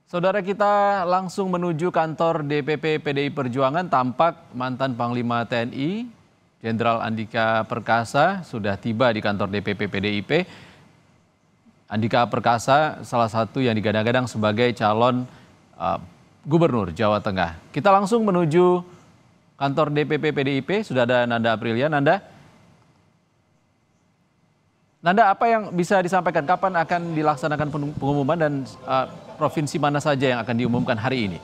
Saudara kita langsung menuju kantor DPP PDI Perjuangan. Tampak mantan Panglima TNI Jenderal Andika Perkasa sudah tiba di kantor DPP PDIP. Andika Perkasa salah satu yang digadang-gadang sebagai calon Gubernur Jawa Tengah. Kita langsung menuju kantor DPP PDIP. Sudah ada Nanda Aprilia. Nanda, apa yang bisa disampaikan? Kapan akan dilaksanakan pengumuman dan provinsi mana saja yang akan diumumkan hari ini?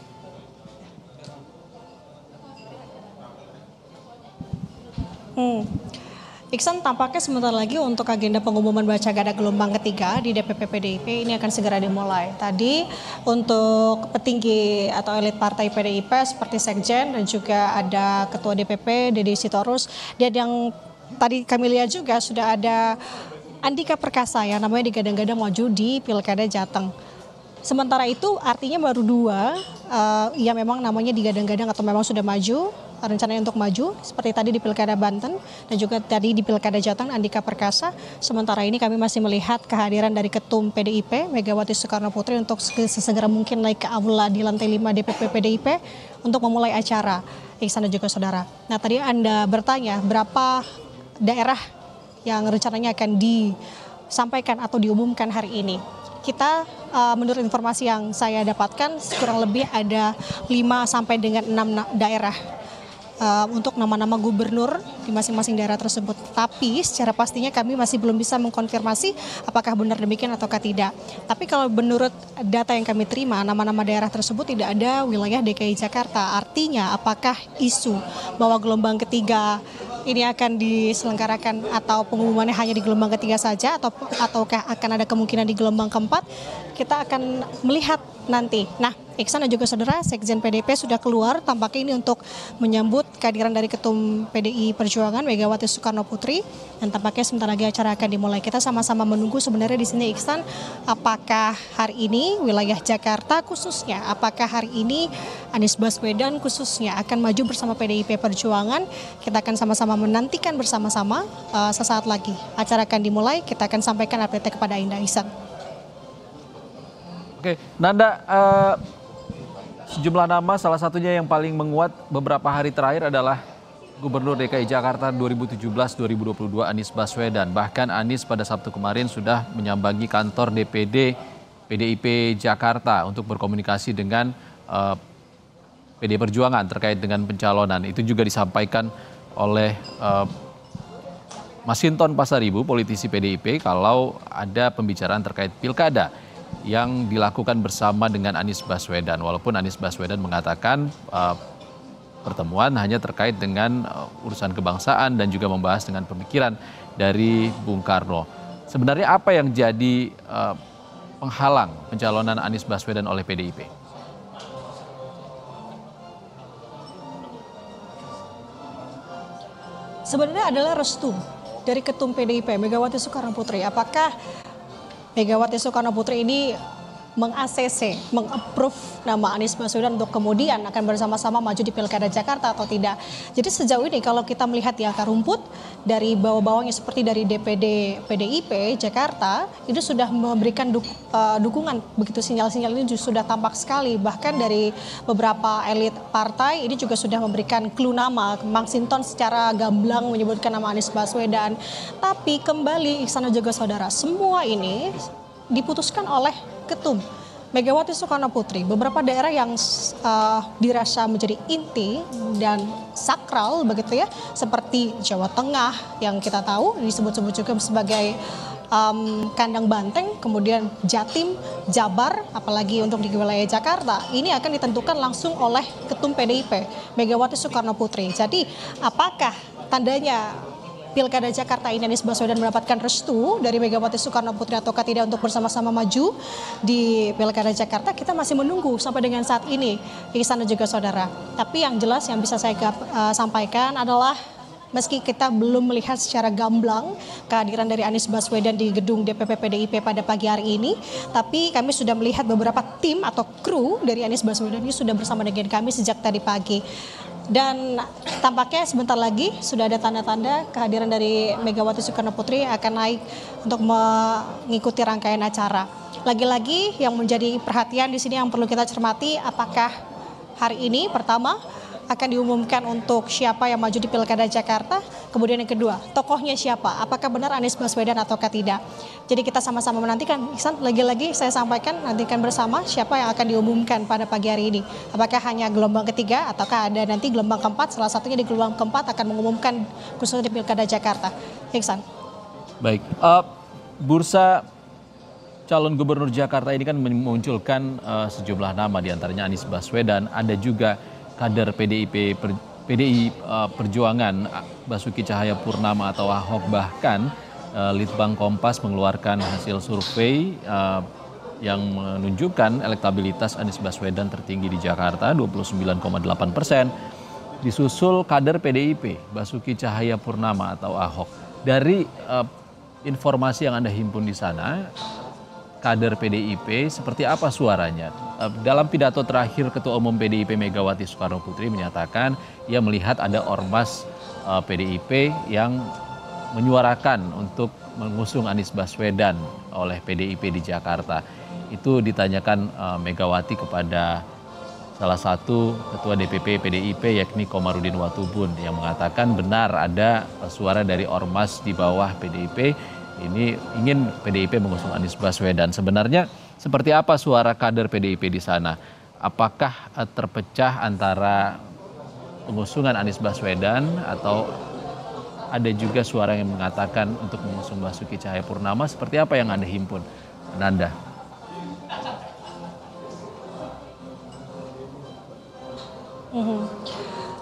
Iksan, tampaknya sebentar lagi untuk agenda pengumuman Bacagada gelombang ketiga di DPP PDIP ini akan segera dimulai. Tadi untuk petinggi atau elit partai PDIP seperti Sekjen dan juga ada Ketua DPP Deddy Sitorus, dan yang tadi kami lihat juga sudah ada Andika Perkasa yang namanya digadang-gadang maju di Pilkada Jateng. Sementara itu artinya baru dua yang memang namanya digadang-gadang atau memang sudah maju, rencananya untuk maju seperti tadi di Pilkada Banten dan juga tadi di Pilkada Jateng Andika Perkasa. Sementara ini kami masih melihat kehadiran dari Ketum PDIP Megawati Soekarno Putri untuk sesegera mungkin naik ke aula di lantai 5 DPP PDIP untuk memulai acara. Iksan dan juga saudara. Nah, tadi Anda bertanya berapa daerah yang rencananya akan disampaikan atau diumumkan hari ini. Kita menurut informasi yang saya dapatkan kurang lebih ada 5 sampai dengan 6 daerah untuk nama-nama gubernur di masing-masing daerah tersebut. Tapi secara pastinya kami masih belum bisa mengkonfirmasi apakah benar demikian ataukah tidak. Tapi kalau menurut data yang kami terima, nama-nama daerah tersebut tidak ada wilayah DKI Jakarta. Artinya apakah isu bahwa gelombang ketiga ini akan diselenggarakan atau pengumumannya hanya di gelombang ketiga saja ataukah akan ada kemungkinan di gelombang keempat, kita akan melihat nanti. Nah, Iksan dan juga saudara, Sekjen PDIP sudah keluar tampaknya ini untuk menyambut kehadiran dari Ketum PDI Perjuangan Megawati Soekarno Putri, dan tampaknya sebentar lagi acara akan dimulai. Kita sama-sama menunggu sebenarnya di sini, Iksan, apakah hari ini wilayah Jakarta khususnya, apakah hari ini Anies Baswedan khususnya akan maju bersama PDIP Perjuangan. Kita akan sama-sama menantikan bersama-sama. Sesaat lagi acara akan dimulai, kita akan sampaikan update kepada Anda, Iksan. Oke, Nanda, sejumlah nama salah satunya yang paling menguat beberapa hari terakhir adalah Gubernur DKI Jakarta 2017-2022 Anies Baswedan. Bahkan Anies pada Sabtu kemarin sudah menyambangi kantor DPD PDIP Jakarta untuk berkomunikasi dengan PDI Perjuangan terkait dengan pencalonan. Itu juga disampaikan oleh Masinton Pasaribu, politisi PDIP, kalau ada pembicaraan terkait pilkada yang dilakukan bersama dengan Anies Baswedan. Walaupun Anies Baswedan mengatakan pertemuan hanya terkait dengan urusan kebangsaan dan juga membahas dengan pemikiran dari Bung Karno. Sebenarnya apa yang jadi penghalang pencalonan Anies Baswedan oleh PDIP? Sebenarnya adalah restu dari Ketum PDIP Megawati Soekarno Putri. Apakah Megawati Soekarno Putri ini meng-ACC, meng-approve nama Anies Baswedan untuk kemudian akan bersama-sama maju di Pilkada Jakarta atau tidak. Jadi sejauh ini kalau kita melihat di akar rumput dari bawah-bawahnya seperti dari DPD PDIP Jakarta itu sudah memberikan dukungan, begitu sinyal-sinyal ini sudah tampak sekali. Bahkan dari beberapa elit partai ini juga sudah memberikan clue nama. Masinton secara gamblang menyebutkan nama Anies Baswedan. Tapi kembali Iksan dan juga saudara, semua ini diputuskan oleh Ketum Megawati Soekarno Putri. Beberapa daerah yang dirasa menjadi inti dan sakral begitu ya, seperti Jawa Tengah yang kita tahu disebut-sebut juga sebagai kandang banteng, kemudian Jatim, Jabar, apalagi untuk di wilayah Jakarta, ini akan ditentukan langsung oleh Ketum PDIP Megawati Soekarno Putri. Jadi apakah tandanya Pilkada Jakarta ini Anies Baswedan mendapatkan restu dari Megawati Soekarno Putri ataukah tidak untuk bersama-sama maju di Pilkada Jakarta, kita masih menunggu sampai dengan saat ini, Iksan dan juga saudara. Tapi yang jelas yang bisa saya sampaikan adalah meski kita belum melihat secara gamblang kehadiran dari Anies Baswedan di gedung DPP PDIP pada pagi hari ini, tapi kami sudah melihat beberapa tim atau kru dari Anies Baswedan ini sudah bersama dengan kami sejak tadi pagi. Dan tampaknya sebentar lagi sudah ada tanda-tanda kehadiran dari Megawati Soekarno Putri akan naik untuk mengikuti rangkaian acara. Lagi-lagi yang menjadi perhatian di sini yang perlu kita cermati, apakah hari ini pertama akan diumumkan untuk siapa yang maju di Pilkada Jakarta, kemudian yang kedua, tokohnya siapa, apakah benar Anies Baswedan ataukah tidak. Jadi kita sama-sama menantikan, Iksan, lagi-lagi saya sampaikan, nantikan bersama siapa yang akan diumumkan pada pagi hari ini. Apakah hanya gelombang ketiga, ataukah ada nanti gelombang keempat, salah satunya di gelombang keempat akan mengumumkan khususnya di Pilkada Jakarta. Iksan. Baik, bursa calon gubernur Jakarta ini kan memunculkan sejumlah nama, diantaranya Anies Baswedan, ada juga kader PDI Perjuangan Basuki Cahayapurnama atau Ahok, bahkan Litbang Kompas mengeluarkan hasil survei yang menunjukkan elektabilitas Anies Baswedan tertinggi di Jakarta 29,8%, disusul kader PDIP Basuki Cahayapurnama atau Ahok. Dari informasi yang Anda himpun di sana, kader PDIP seperti apa suaranya? Dalam pidato terakhir Ketua Umum PDIP Megawati Soekarno Putri menyatakan ia melihat ada ormas PDIP yang menyuarakan untuk mengusung Anies Baswedan oleh PDIP di Jakarta. Itu ditanyakan Megawati kepada salah satu ketua DPP PDIP yakni Komarudin Watubun yang mengatakan benar ada suara dari ormas di bawah PDIP ini ingin PDIP mengusung Anies Baswedan. Sebenarnya seperti apa suara kader PDIP di sana? Apakah terpecah antara pengusungan Anies Baswedan atau ada juga suara yang mengatakan untuk mengusung Basuki Cahayapurnama? Seperti apa yang Anda himpun, Nanda?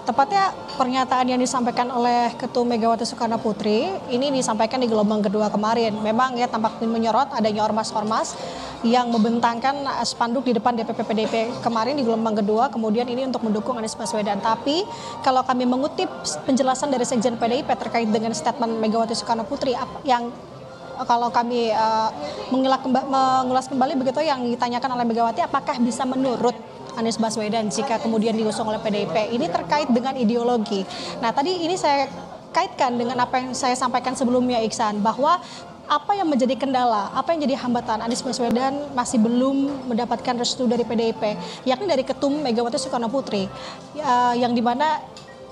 Tepatnya pernyataan yang disampaikan oleh Ketua Megawati Soekarno Putri ini disampaikan di gelombang kedua kemarin. Memang ya tampak menyorot adanya ormas-ormas yang membentangkan spanduk di depan DPP PDIP kemarin di gelombang kedua, kemudian ini untuk mendukung Anies Baswedan. Tapi kalau kami mengutip penjelasan dari Sekjen PDIP terkait dengan statement Megawati Soekarno Putri yang kalau kami mengulas kembali begitu yang ditanyakan oleh Megawati, apakah bisa menurut Anies Baswedan jika kemudian diusung oleh PDIP. Ini terkait dengan ideologi. Nah tadi ini saya kaitkan dengan apa yang saya sampaikan sebelumnya, Iksan, bahwa apa yang menjadi kendala, apa yang jadi hambatan Anies Baswedan masih belum mendapatkan restu dari PDIP, yakni dari Ketum Megawati Soekarno Putri, yang dimana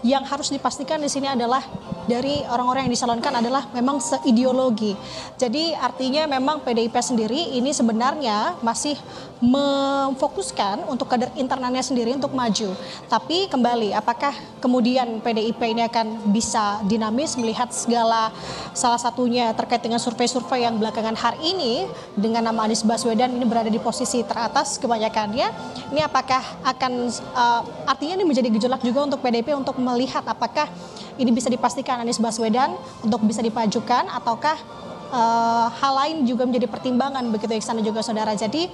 yang harus dipastikan di sini adalah dari orang-orang yang dicalonkan adalah memang seideologi. Jadi artinya memang PDIP sendiri ini sebenarnya masih memfokuskan untuk kader internalnya sendiri untuk maju. Tapi kembali, apakah kemudian PDIP ini akan bisa dinamis melihat segala salah satunya terkait dengan survei-survei yang belakangan hari ini dengan nama Anies Baswedan ini berada di posisi teratas kebanyakannya. Ini apakah akan artinya ini menjadi gejolak juga untuk PDIP untuk melihat apakah ini bisa dipastikan Anies Baswedan untuk bisa dipajukan ataukah hal lain juga menjadi pertimbangan begitu Iksan dan juga saudara. Jadi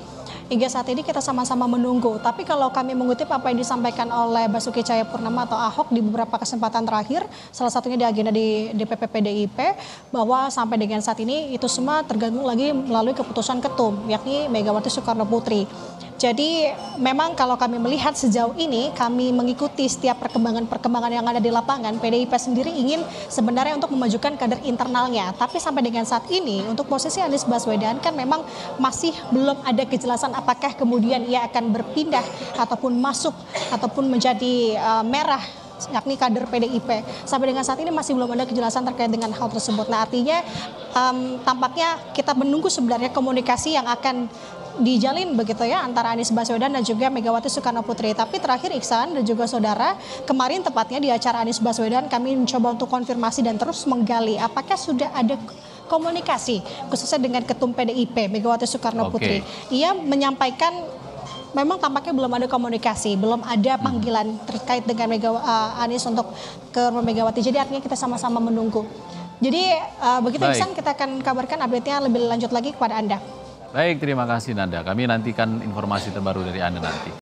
hingga saat ini kita sama-sama menunggu. Tapi kalau kami mengutip apa yang disampaikan oleh Basuki Cahayapurnama atau Ahok di beberapa kesempatan terakhir, salah satunya di agenda di DPP PDIP, bahwa sampai dengan saat ini itu semua tergantung lagi melalui keputusan ketum, yakni Megawati Soekarno Putri. Jadi memang kalau kami melihat sejauh ini, kami mengikuti setiap perkembangan yang ada di lapangan, PDIP sendiri ingin sebenarnya untuk memajukan kader internalnya. Tapi sampai dengan saat ini, untuk posisi Anies Baswedan kan memang masih belum ada kejelasan apakah kemudian ia akan berpindah ataupun masuk ataupun menjadi merah, yakni kader PDIP. Sampai dengan saat ini masih belum ada kejelasan terkait dengan hal tersebut. Nah artinya tampaknya kita menunggu sebenarnya komunikasi yang akan dijalin begitu ya antara Anies Baswedan dan juga Megawati Soekarno Putri. Tapi terakhir Iksan dan juga saudara, kemarin tepatnya di acara Anies Baswedan kami mencoba untuk konfirmasi dan terus menggali apakah sudah ada komunikasi khususnya dengan Ketum PDIP Megawati Soekarno Putri. Ia menyampaikan memang tampaknya belum ada komunikasi, belum ada panggilan terkait dengan Anies untuk ke rumah Megawati. Jadi artinya kita sama-sama menunggu. Jadi begitu Iksan, kita akan kabarkan update-nya lebih lanjut lagi kepada Anda. Baik, terima kasih Nanda. Kami nantikan informasi terbaru dari Anda nanti.